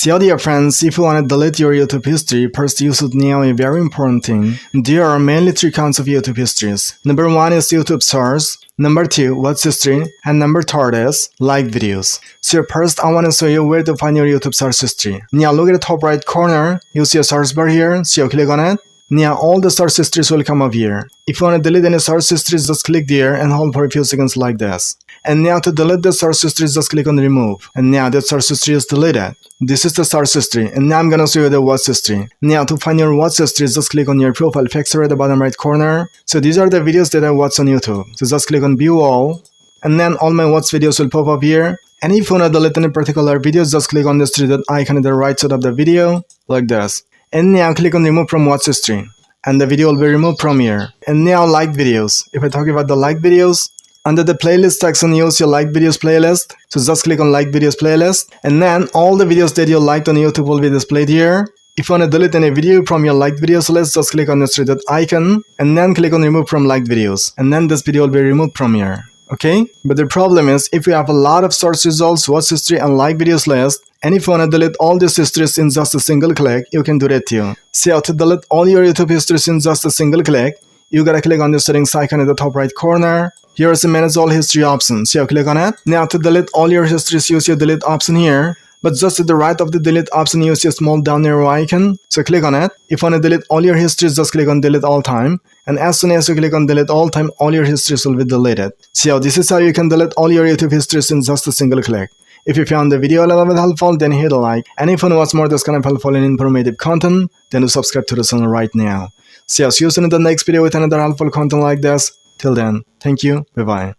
So dear friends, if you want to delete your YouTube history, first you should know a very important thing. There are mainly three kinds of YouTube histories. Number one is YouTube source. Number two, watch history. And number third is like videos. So first I want to show you where to find your YouTube search history. Now look at the top right corner. You see a search bar here. So click on it. Now all the search histories will come up here. If you want to delete any search histories, just click there and hold for a few seconds like this. And now to delete the search history, just click on remove. And now the search history is deleted. This is the search history. And now I'm gonna show you the watch history. Now to find your watch history, just click on your profile picture at the bottom right corner. So these are the videos that I watch on YouTube. So just click on view all. And then all my watch videos will pop up here. And if you wanna delete any particular videos, just click on this three-dot icon at the right side of the video, like this. And now click on remove from watch history. And the video will be removed from here. And now like videos. If I talk about the like videos, under the playlist section, you see your like videos playlist. So just click on like videos playlist. And then all the videos that you liked on YouTube will be displayed here. If you want to delete any video from your liked videos list, just click on this three-dot icon. And then click on remove from liked videos. And then this video will be removed from here. Okay? But the problem is, if you have a lot of search results, watch history and like videos list, and if you want to delete all these histories in just a single click, you can do that too. So to delete all your YouTube histories in just a single click, you gotta click on the settings icon at the top right corner. Here is the manage all history option. So click on it. Now to delete all your histories, use your delete option here. But just to the right of the delete option, you see a small down arrow icon. So click on it. If you want to delete all your histories, just click on delete all time. And as soon as you click on delete all time, all your histories will be deleted. So this is how you can delete all your YouTube histories in just a single click. If you found the video a little bit helpful, then hit a like. And if you want to watch more of this kind of helpful and informative content, then do subscribe to the channel right now. So see you soon in the next video with another helpful content like this. Till then, thank you. Bye-bye.